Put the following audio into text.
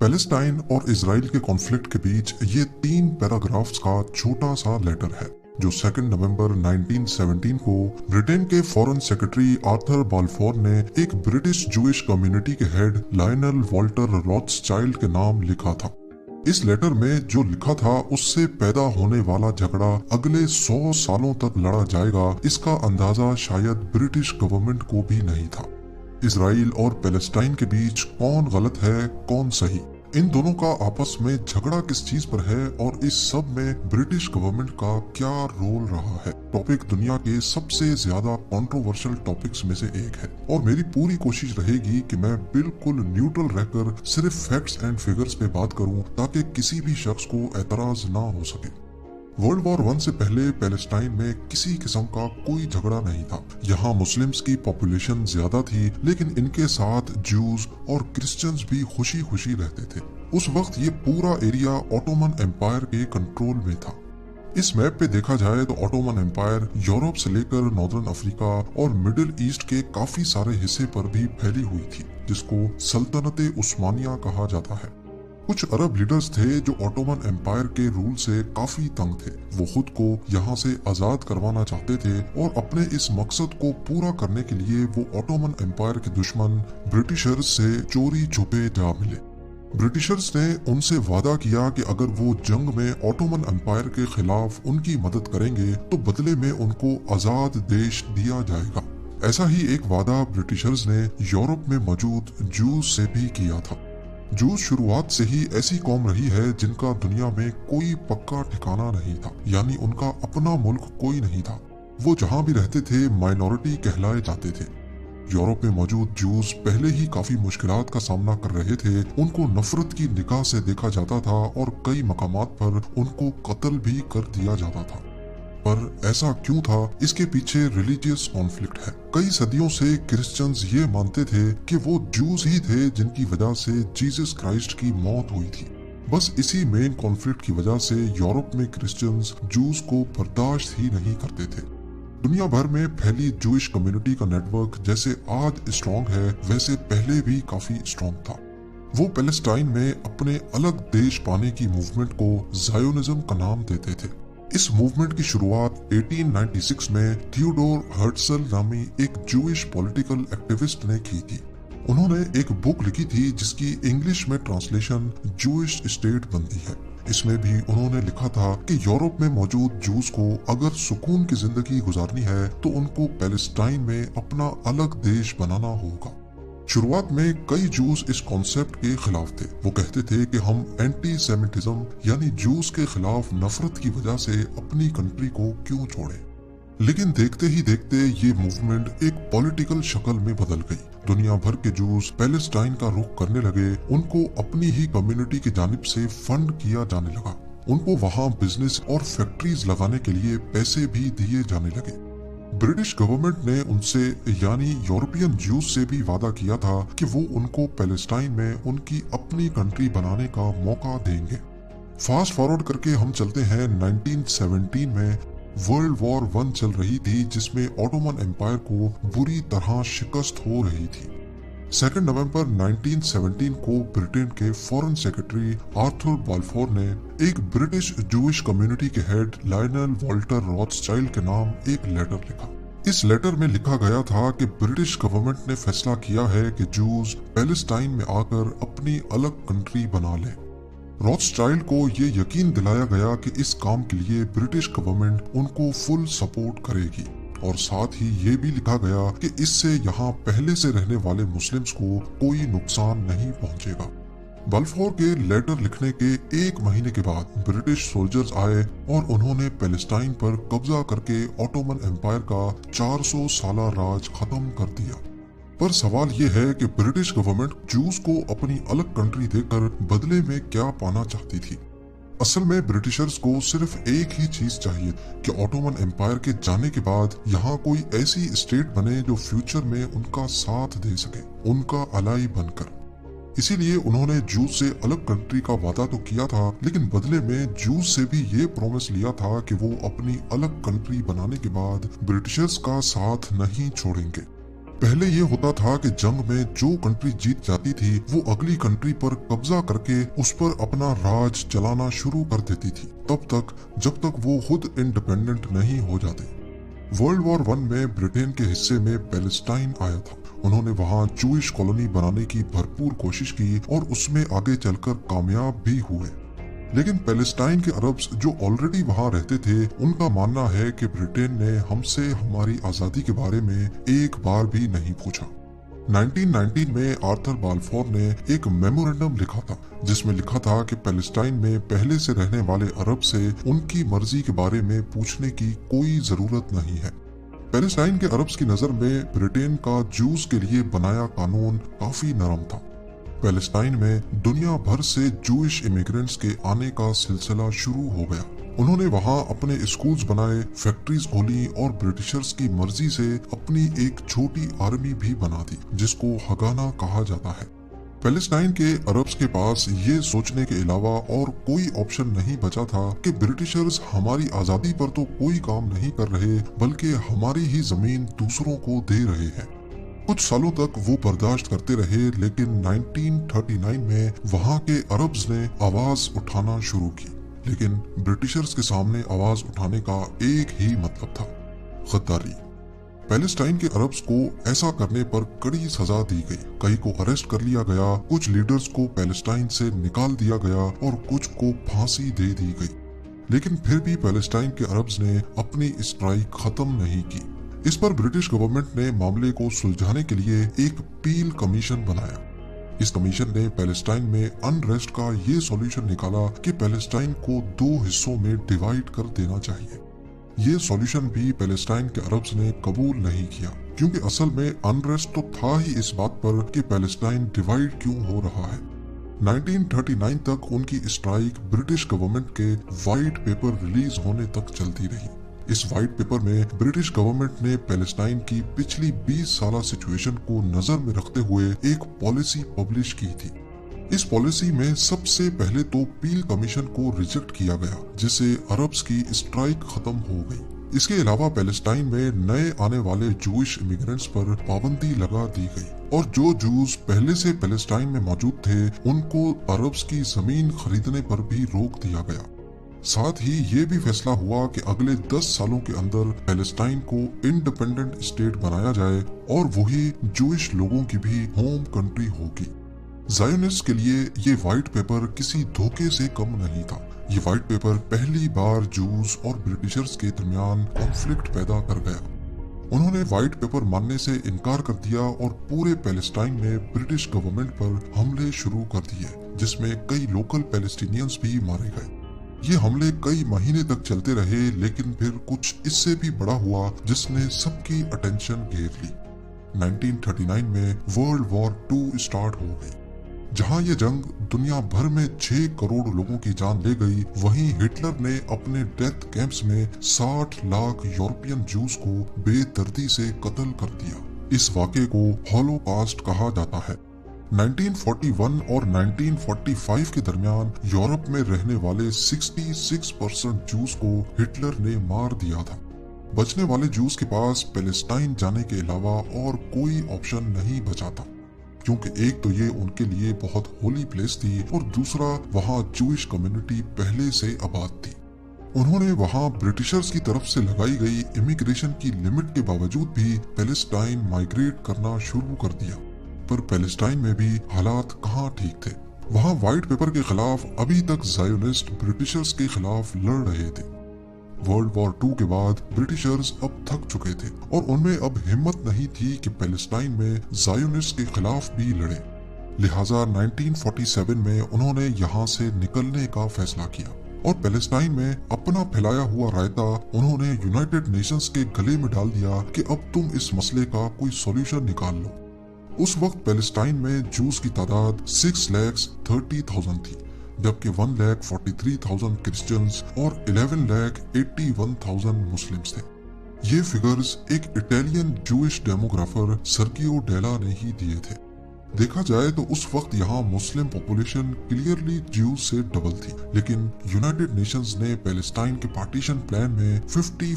Palestine और Israel के conflict के बीच ये 3 पैराग्राफ्स का छोटा सा लेटर है जो 2 नवंबर 1917 को ब्रिटेन के फॉरेन सेक्रेटरी आर्थर बाल्फोर ने एक ब्रिटिश जूइश कम्युनिटी के हेड लायनल वॉल्टर रॉथस्चाइल्ड के नाम लिखा था। इस लेटर में जो लिखा था उससे पैदा होने वाला झगड़ा अगले 100 सालों तक लड़ा जाएगा, इसका अंदाजा शायद ब्रिटिश गवर्नमेंट को भी नहीं था। इजराइल और पैलेस्टाइन के बीच कौन गलत है कौन सही, इन दोनों का आपस में झगड़ा किस चीज पर है और इस सब में ब्रिटिश गवर्नमेंट का क्या रोल रहा है। टॉपिक दुनिया के सबसे ज्यादा कंट्रोवर्शियल टॉपिक्स में से एक है और मेरी पूरी कोशिश रहेगी कि मैं बिल्कुल न्यूट्रल रहकर सिर्फ फैक्ट्स एंड फिगर्स पे बात करूं ताकि किसी भी शख्स को एतराज ना हो सके। वर्ल्ड वॉर 1 से पहले पैलेस्टाइन में किसी किस्म का कोई झगड़ा नहीं था। यहाँ मुस्लिम्स की पॉपुलेशन ज्यादा थी, लेकिन इनके साथ जूस और क्रिश्चियंस भी खुशी खुशी रहते थे। उस वक्त ये पूरा एरिया ऑटोमन एम्पायर के कंट्रोल में था। इस मैप पे देखा जाए तो ऑटोमन एम्पायर यूरोप से लेकर नॉर्दर्न अफ्रीका और मिडिल ईस्ट के काफी सारे हिस्से पर भी फैली हुई थी, जिसको सल्तनत उस्मानिया कहा जाता है। कुछ अरब लीडर्स थे जो ऑटोमन एम्पायर के रूल से काफी तंग थे। वो खुद को यहाँ से आजाद करवाना चाहते थे और अपने इस मकसद को पूरा करने के लिए वो ऑटोमन एम्पायर के दुश्मन ब्रिटिशर्स से चोरी छुपे जा मिले। ब्रिटिशर्स ने उनसे वादा किया कि अगर वो जंग में ऑटोमन एम्पायर के खिलाफ उनकी मदद करेंगे तो बदले में उनको आजाद देश दिया जाएगा। ऐसा ही एक वादा ब्रिटिशर्स ने यूरोप में मौजूद जूस से भी किया था। जूस शुरुआत से ही ऐसी कौम रही है जिनका दुनिया में कोई पक्का ठिकाना नहीं था, यानी उनका अपना मुल्क कोई नहीं था। वो जहाँ भी रहते थे माइनॉरिटी कहलाए जाते थे। यूरोप में मौजूद जूस पहले ही काफी मुश्किलात का सामना कर रहे थे। उनको नफरत की निगाह से देखा जाता था और कई मकामात पर उनको कत्ल भी कर दिया जाता था। पर ऐसा क्यों था? इसके पीछे रिलीजियस कॉन्फ्लिक्ट है। कई सदियों से क्रिश्चियंस ये मानते थे कि वो जूस ही थे जिनकी वजह से जीसस क्राइस्ट की मौत हुई थी। बस इसी मेन कॉन्फ्लिक्ट की वजह से यूरोप में क्रिश्चियंस जूस को बर्दाश्त ही नहीं करते थे। दुनिया भर में फैली जूइश कम्युनिटी का नेटवर्क जैसे आज स्ट्रॉन्ग है, वैसे पहले भी काफी स्ट्रॉन्ग था। वो पैलेस्टाइन में अपने अलग देश पाने की मूवमेंट को ज़ायोनिज्म का नाम देते थे। इस मूवमेंट की शुरुआत 1896 में थियोडोर हर्ट्जल नामी एक जूइश पॉलिटिकल एक्टिविस्ट ने की थी। उन्होंने एक बुक लिखी थी जिसकी इंग्लिश में ट्रांसलेशन जूइश स्टेट बनती है। इसमें भी उन्होंने लिखा था कि यूरोप में मौजूद जूस को अगर सुकून की जिंदगी गुजारनी है तो उनको पैलेस्टाइन में अपना अलग देश बनाना होगा। शुरुआत में कई जूस इस कॉन्सेप्ट के खिलाफ थे। वो कहते थे कि हम एंटी सेमिटिज्म यानी जूस के खिलाफ नफरत की वजह से अपनी कंट्री को क्यों छोड़े। लेकिन देखते ही देखते ये मूवमेंट एक पॉलिटिकल शक्ल में बदल गई। दुनिया भर के जूस पैलेस्टाइन का रुख करने लगे। उनको अपनी ही कम्युनिटी की जानिब से फंड किया जाने लगा। उनको वहाँ बिजनेस और फैक्ट्रीज लगाने के लिए पैसे भी दिए जाने लगे। ब्रिटिश गवर्नमेंट ने उनसे यानी यूरोपियन जूस से भी वादा किया था कि वो उनको पैलेस्टाइन में उनकी अपनी कंट्री बनाने का मौका देंगे। फास्ट फॉरवर्ड करके हम चलते हैं 1917 में वर्ल्ड वॉर 1 चल रही थी, जिसमें ऑटोमन एम्पायर को बुरी तरह शिकस्त हो रही थी। 2 नवंबर 1917 को ब्रिटेन के फॉरेन सेक्रेटरी आर्थर बाल्फोर ने एक ब्रिटिश जूइश कम्युनिटी के हेड लायनल वॉल्टर रॉथस्चाइल्ड के नाम एक लेटर लिखा। इस लेटर में लिखा गया था कि ब्रिटिश गवर्नमेंट ने फैसला किया है कि जूस पैलेस्टाइन में आकर अपनी अलग कंट्री बना ले। रॉथस्चाइल्ड को ये यकीन दिलाया गया कि इस काम के लिए ब्रिटिश गवर्नमेंट उनको फुल सपोर्ट करेगी और साथ ही ये भी लिखा गया कि इससे यहाँ पहले से रहने वाले मुस्लिम्स को कोई नुकसान नहीं पहुंचेगा। बल्फोर के लेटर लिखने के 1 महीने के बाद ब्रिटिश सोल्जर्स आए और उन्होंने पैलेस्टाइन पर कब्जा करके ऑटोमन एम्पायर का 400 साला राज खत्म कर दिया। पर सवाल ये है कि ब्रिटिश गवर्नमेंट जूस को अपनी अलग कंट्री देकर बदले में क्या पाना चाहती थी। असल में ब्रिटिशर्स को सिर्फ एक ही चीज चाहिए कि ऑटोमन एम्पायर के जाने के बाद यहाँ कोई ऐसी स्टेट बने जो फ्यूचर में उनका साथ दे सके, उनका अलाई बनकर। इसीलिए उन्होंने जूस से अलग कंट्री का वादा तो किया था, लेकिन बदले में जूस से भी ये प्रॉमिस लिया था कि वो अपनी अलग कंट्री बनाने के बाद ब्रिटिशर्स का साथ नहीं छोड़ेंगे। पहले ये होता था कि जंग में जो कंट्री जीत जाती थी वो अगली कंट्री पर कब्जा करके उस पर अपना राज चलाना शुरू कर देती थी, तब तक जब तक वो खुद इंडिपेंडेंट नहीं हो जाते। वर्ल्ड वॉर 1 में ब्रिटेन के हिस्से में पैलेस्टाइन आया था। उन्होंने वहाँ जूइश कॉलोनी बनाने की भरपूर कोशिश की और उसमें आगे चलकर कामयाब भी हुए। लेकिन पैलेस्टाइन के अरब्स जो ऑलरेडी वहाँ रहते थे, उनका मानना है कि ब्रिटेन ने हमसे हमारी आज़ादी के बारे में एक बार भी नहीं पूछा। 1919 में आर्थर बाल्फोर ने एक मेमोरेंडम लिखा था जिसमें लिखा था कि पैलेस्टाइन में पहले से रहने वाले अरब से उनकी मर्जी के बारे में पूछने की कोई जरूरत नहीं है। पैलेस्टाइन के अरब्स की नजर में ब्रिटेन का जूस के लिए बनाया कानून काफी नरम था। पैलेस्टाइन में दुनिया भर से जूइश इमिग्रेंट्स के आने का सिलसिला शुरू हो गया। उन्होंने वहां अपने स्कूल्स बनाए, फैक्ट्रीज खोली और ब्रिटिशर्स की मर्जी से अपनी एक छोटी आर्मी भी बना दी जिसको हगाना कहा जाता है। पैलेस्टाइन के अरब्स के पास ये सोचने के अलावा और कोई ऑप्शन नहीं बचा था कि ब्रिटिशर्स हमारी आजादी पर तो कोई काम नहीं कर रहे बल्कि हमारी ही जमीन दूसरों को दे रहे हैं। कुछ सालों तक वो बर्दाश्त करते रहे, लेकिन 1939 में वहाँ के अरब्स ने आवाज उठाना शुरू की। लेकिन ब्रिटिशर्स के सामने आवाज उठाने का एक ही मतलब था, गद्दारी। पैलेस्टाइन के अरब्स को ऐसा करने पर कड़ी सजा दी गई। कई को अरेस्ट कर लिया गया, कुछ लीडर्स को पैलेस्टाइन से निकाल दिया गया और कुछ को फांसी दे दी गई। लेकिन फिर भी पैलेस्टाइन के अरब्स ने अपनी स्ट्राइक खत्म नहीं की। इस पर ब्रिटिश गवर्नमेंट ने मामले को सुलझाने के लिए एक पील कमीशन बनाया। इस कमीशन ने पैलेस्टाइन में अनरेस्ट का ये सॉल्यूशन निकाला कि पैलेस्टाइन को 2 हिस्सों में डिवाइड कर देना चाहिए। ये सॉल्यूशन भी पैलेस्टाइन के अरब्स ने कबूल नहीं किया, क्योंकि असल में अनरेस्ट तो था ही इस बात पर कि पैलेस्टाइन डिवाइड क्यों हो रहा है। 1939 तक उनकी स्ट्राइक ब्रिटिश गवर्नमेंट के व्हाइट पेपर रिलीज होने तक चलती रही। इस व्हाइट पेपर में ब्रिटिश गवर्नमेंट ने पैलेस्टाइन की पिछली 20 साल सिचुएशन को नजर में रखते हुए एक पॉलिसी पब्लिश की थी। इस पॉलिसी में सबसे पहले तो पील कमीशन को रिजेक्ट किया गया, जिससे अरब्स की स्ट्राइक खत्म हो गई। इसके अलावा पैलेस्टाइन में नए आने वाले जूइश इमिग्रेंट्स पर पाबंदी लगा दी गई और जो जूस पहले से पैलेस्टाइन में मौजूद थे उनको अरब्स की जमीन खरीदने पर भी रोक दिया गया। साथ ही ये भी फैसला हुआ कि अगले 10 सालों के अंदर पैलेस्टाइन को इंडिपेंडेंट स्टेट बनाया जाए और वही जूइश लोगों की भी होम कंट्री होगी। ज़ायोनिस्ट के लिए ये व्हाइट पेपर किसी धोखे से कम नहीं था। ये व्हाइट पेपर पहली बार जूस और ब्रिटिशर्स के दरमियान कॉन्फ्लिक्ट पैदा कर गया। उन्होंने व्हाइट पेपर मानने से इनकार कर दिया और पूरे पैलेस्टाइन में ब्रिटिश गवर्नमेंट पर हमले शुरू कर दिए, जिसमें कई लोकल पैलेस्टीनियंस भी मारे गए। ये हमले कई महीने तक चलते रहे, लेकिन फिर कुछ इससे भी बड़ा हुआ जिसने सबकी अटेंशन घेर ली। 1939 में वर्ल्ड वॉर 2 स्टार्ट हो गई। जहां ये जंग दुनिया भर में 6 करोड़ लोगों की जान ले गई, वहीं हिटलर ने अपने डेथ कैंप्स में 60 लाख यूरोपियन जूस को बेदर्दी से कत्ल कर दिया। इस वाक़े को हॉलोकॉस्ट कहा जाता है। 1941 और 1945 के दरमियान यूरोप में रहने वाले 66% जूस को हिटलर ने मार दिया था। बचने वाले जूस के पास पैलेस्टाइन जाने के अलावा और कोई ऑप्शन नहीं बचा था, क्योंकि एक तो ये उनके लिए बहुत होली प्लेस थी और दूसरा वहाँ जूइश कम्युनिटी पहले से आबाद थी। उन्होंने वहाँ ब्रिटिशर्स की तरफ से लगाई गई इमिग्रेशन की लिमिट के बावजूद भी पैलेस्टाइन माइग्रेट करना शुरू कर दिया। पर पैलेस्टाइन में भी हालात कहाँ ठीक थे। वहाँ व्हाइट पेपर के खिलाफ अभी तक ज़ायोनिस्ट ब्रिटिशर्स के खिलाफ लड़ रहे थे। वर्ल्ड वॉर 2 के बाद ब्रिटिशर्स अब थक चुके थे और उनमें अब हिम्मत नहीं थी कि पैलेस्टाइन में ज़ायोनिस्ट के खिलाफ भी लड़े। लिहाजा 1947 में उन्होंने यहाँ से निकलने का फैसला किया और पैलेस्टाइन में अपना फैलाया हुआ रायता उन्होंने यूनाइटेड नेशंस के गले में डाल दिया कि अब तुम इस मसले का कोई सॉल्यूशन निकाल लो। उस वक्त पैलेस्टाइन में जूस की तादाद 6,30,000 थी, जबकि 1,43,000 क्रिश्चियंस और 11,81,000 मुस्लिम्स थे। ये फिगर्स एक इटालियन जूइश डेमोग्राफर सर्गियो डेला ने ही दिए थे। देखा जाए तो उस वक्त यहाँ मुस्लिम पॉपुलेशन क्लियरली ज्यूज से डबल थी, लेकिन यूनाइटेड नेशंस ने पैलेस्टाइन के पार्टीशन प्लान में 55